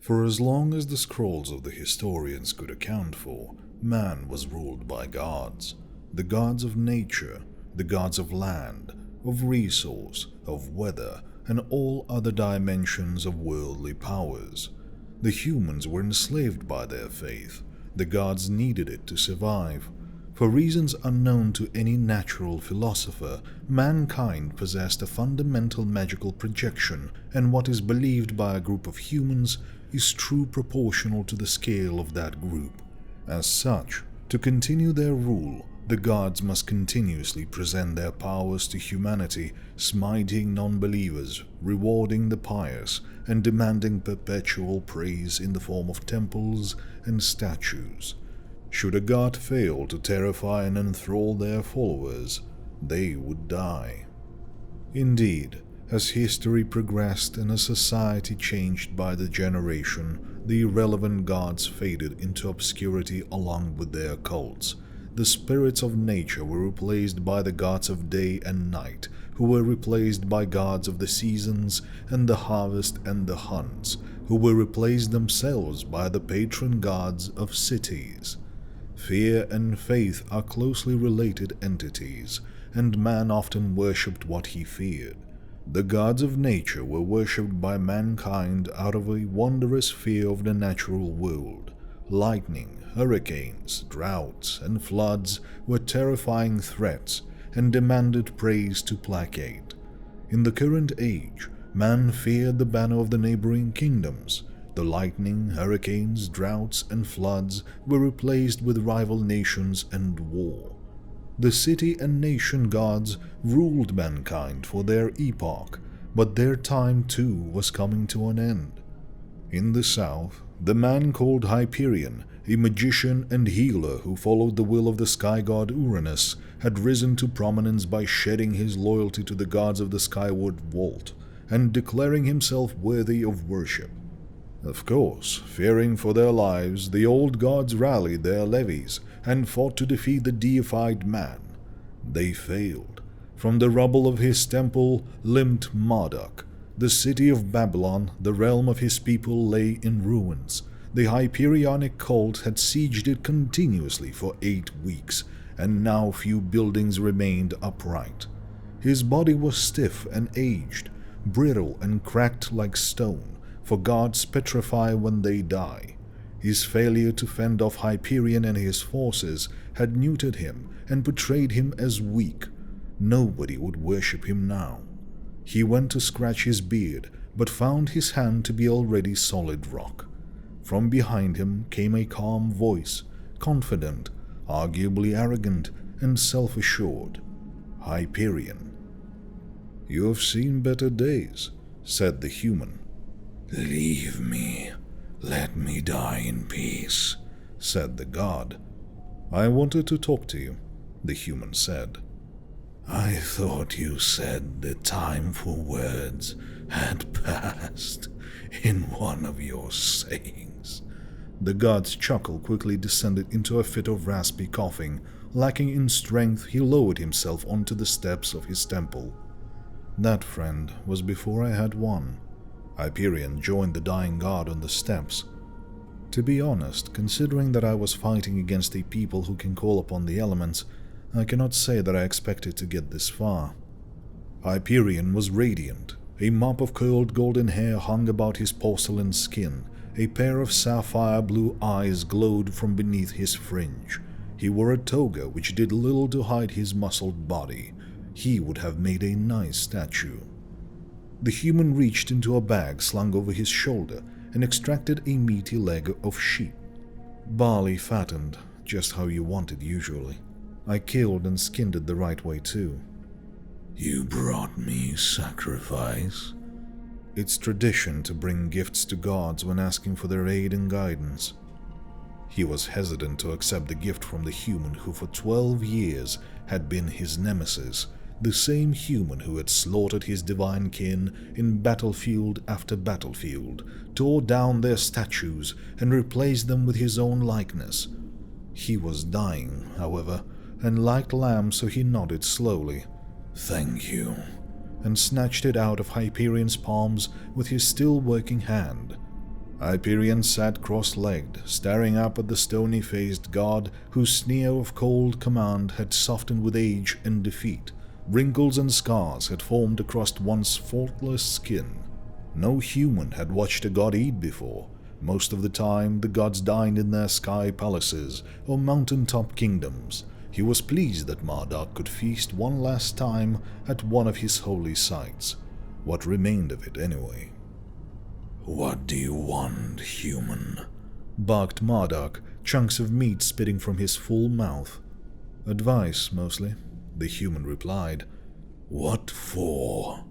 For as long as the scrolls of the historians could account for, man was ruled by gods. The gods of nature, the gods of land, of resource, of weather, and all other dimensions of worldly powers. The humans were enslaved by their faith. The gods needed it to survive. For reasons unknown to any natural philosopher, mankind possessed a fundamental magical projection, and what is believed by a group of humans is true proportional to the scale of that group. As such, to continue their rule, the gods must continuously present their powers to humanity, smiting non-believers, rewarding the pious, and demanding perpetual praise in the form of temples and statues. Should a god fail to terrify and enthrall their followers, they would die. Indeed, as history progressed and a society changed by the generation, the irrelevant gods faded into obscurity along with their cults. The spirits of nature were replaced by the gods of day and night, who were replaced by gods of the seasons and the harvest and the hunts, who were replaced themselves by the patron gods of cities. Fear and faith are closely related entities, and man often worshipped what he feared. The gods of nature were worshipped by mankind out of a wondrous fear of the natural world. Lightning, hurricanes, droughts, and floods were terrifying threats and demanded praise to placate. In the current age, man feared the banner of the neighboring kingdoms. The lightning, hurricanes, droughts, and floods were replaced with rival nations and war. The city and nation gods ruled mankind for their epoch, but their time too was coming to an end. In the south, the man called Hyperion, a magician and healer who followed the will of the sky god Uranus, had risen to prominence by shedding his loyalty to the gods of the skyward vault and declaring himself worthy of worship. Of course, fearing for their lives, the old gods rallied their levies and fought to defeat the deified man. They failed. From the rubble of his temple limped Marduk. The city of Babylon, the realm of his people, lay in ruins. The Hyperionic cult had sieged it continuously for 8 weeks, and now few buildings remained upright. His body was stiff and aged, brittle and cracked like stone, for gods petrify when they die. His failure to fend off Hyperion and his forces had neutered him and portrayed him as weak. Nobody would worship him now. He went to scratch his beard, but found his hand to be already solid rock. From behind him came a calm voice, confident, arguably arrogant, and self-assured. Hyperion. "You have seen better days," said the human. "Leave me. Let me die in peace," said the god. "I wanted to talk to you," the human said. "I thought you said the time for words had passed in one of your sayings." The god's chuckle quickly descended into a fit of raspy coughing. Lacking in strength, he lowered himself onto the steps of his temple. "That, friend, was before I had one." Hyperion joined the dying god on the steps. "To be honest, considering that I was fighting against a people who can call upon the elements, I cannot say that I expected to get this far." Hyperion was radiant. A mop of curled golden hair hung about his porcelain skin. A pair of sapphire blue eyes glowed from beneath his fringe. He wore a toga which did little to hide his muscled body. He would have made a nice statue. The human reached into a bag slung over his shoulder and extracted a meaty leg of sheep. "Barley fattened, just how you want it usually. I killed and skinned it the right way too." "You brought me sacrifice?" "It's tradition to bring gifts to gods when asking for their aid and guidance." He was hesitant to accept the gift from the human who for 12 years had been his nemesis, the same human who had slaughtered his divine kin in battlefield after battlefield, tore down their statues, and replaced them with his own likeness. He was dying, however, and liked lamb, so he nodded slowly. "Thank you," and snatched it out of Hyperion's palms with his still working hand. Hyperion sat cross-legged, staring up at the stony-faced god whose sneer of cold command had softened with age and defeat. Wrinkles and scars had formed across once faultless skin. No human had watched a god eat before. Most of the time, the gods dined in their sky palaces or mountaintop kingdoms. He was pleased that Marduk could feast one last time at one of his holy sites. What remained of it, anyway? "What do you want, human?" barked Marduk, chunks of meat spitting from his full mouth. "Advice, mostly," the human replied. "What for?"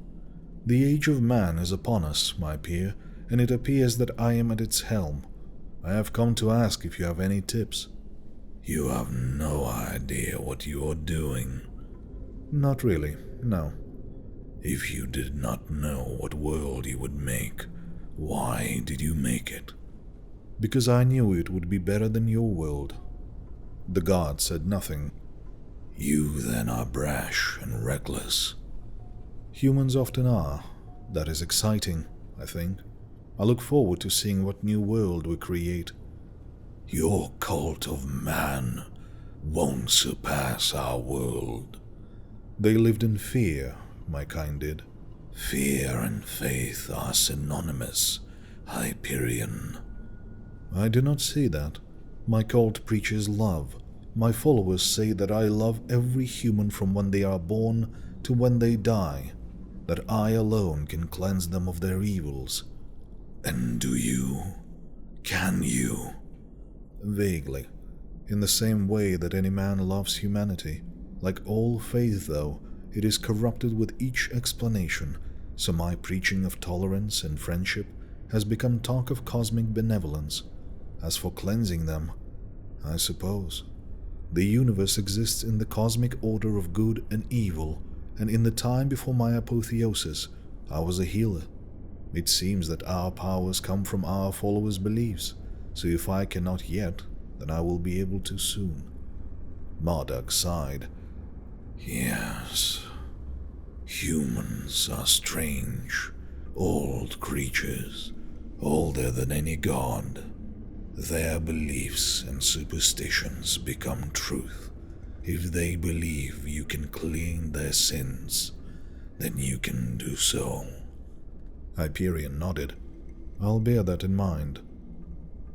"The age of man is upon us, my peer, and it appears that I am at its helm. I have come to ask if you have any tips." "You have no idea what you are doing." "Not really, no." "If you did not know what world you would make, why did you make it?" "Because I knew it would be better than your world." The god said nothing. "You then are brash and reckless." "Humans often are. That is exciting, I think. I look forward to seeing what new world we create." "Your cult of man won't surpass our world." "They lived in fear, my kind did." "Fear and faith are synonymous, Hyperion." "I do not see that. My cult preaches love. My followers say that I love every human from when they are born to when they die, that I alone can cleanse them of their evils." "And do you? Can you?" "Vaguely. In the same way that any man loves humanity. Like all faith, though, it is corrupted with each explanation, so my preaching of tolerance and friendship has become talk of cosmic benevolence. As for cleansing them, I suppose. The universe exists in the cosmic order of good and evil, and in the time before my apotheosis, I was a healer. It seems that our powers come from our followers' beliefs, so if I cannot yet, then I will be able to soon." Marduk sighed. "Yes. Humans are strange, old creatures, older than any god. Their beliefs and superstitions become truth. If they believe you can clean their sins, then you can do so." Hyperion nodded. "I'll bear that in mind."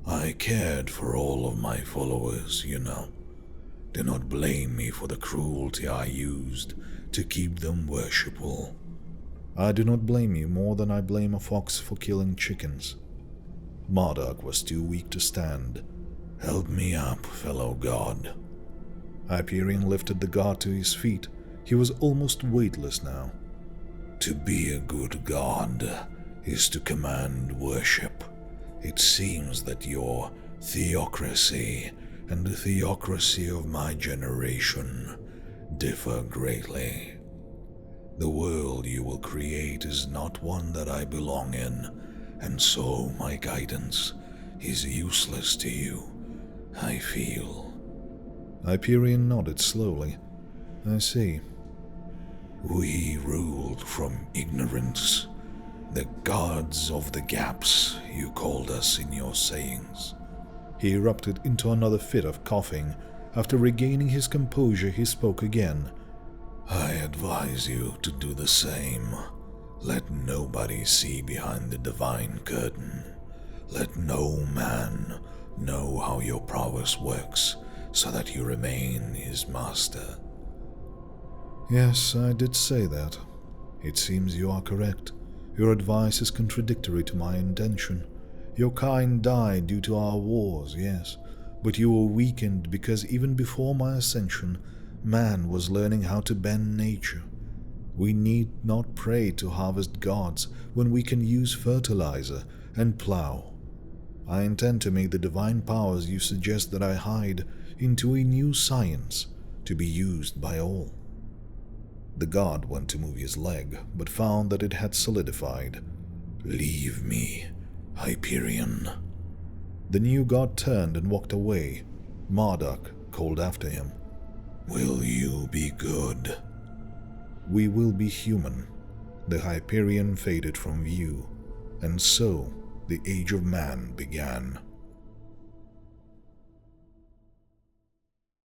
"I cared for all of my followers, you know. Do not blame me for the cruelty I used to keep them worshipful." "I do not blame you more than I blame a fox for killing chickens." Marduk was too weak to stand. "Help me up, fellow god." Hyperion lifted the god to his feet. He was almost weightless now. "To be a good god is to command worship. It seems that your theocracy and the theocracy of my generation differ greatly. The world you will create is not one that I belong in, and so my guidance is useless to you, I feel." Hyperion nodded slowly. "I see." "We ruled from ignorance. The gods of the gaps, you called us in your sayings." He erupted into another fit of coughing. After regaining his composure, he spoke again. "I advise you to do the same. Let nobody see behind the divine curtain. Let no man know how your prowess works, so that you remain his master." "Yes, I did say that. It seems you are correct. Your advice is contradictory to my intention. Your kind died due to our wars, yes, but you were weakened because even before my ascension, man was learning how to bend nature. We need not pray to harvest gods when we can use fertilizer and plow. I intend to make the divine powers you suggest that I hide into a new science to be used by all." The god went to move his leg, but found that it had solidified. "Leave me, Hyperion." The new god turned and walked away. Marduk called after him. "Will you be good?" "We will be human." The Hyperion faded from view, and so the age of man began.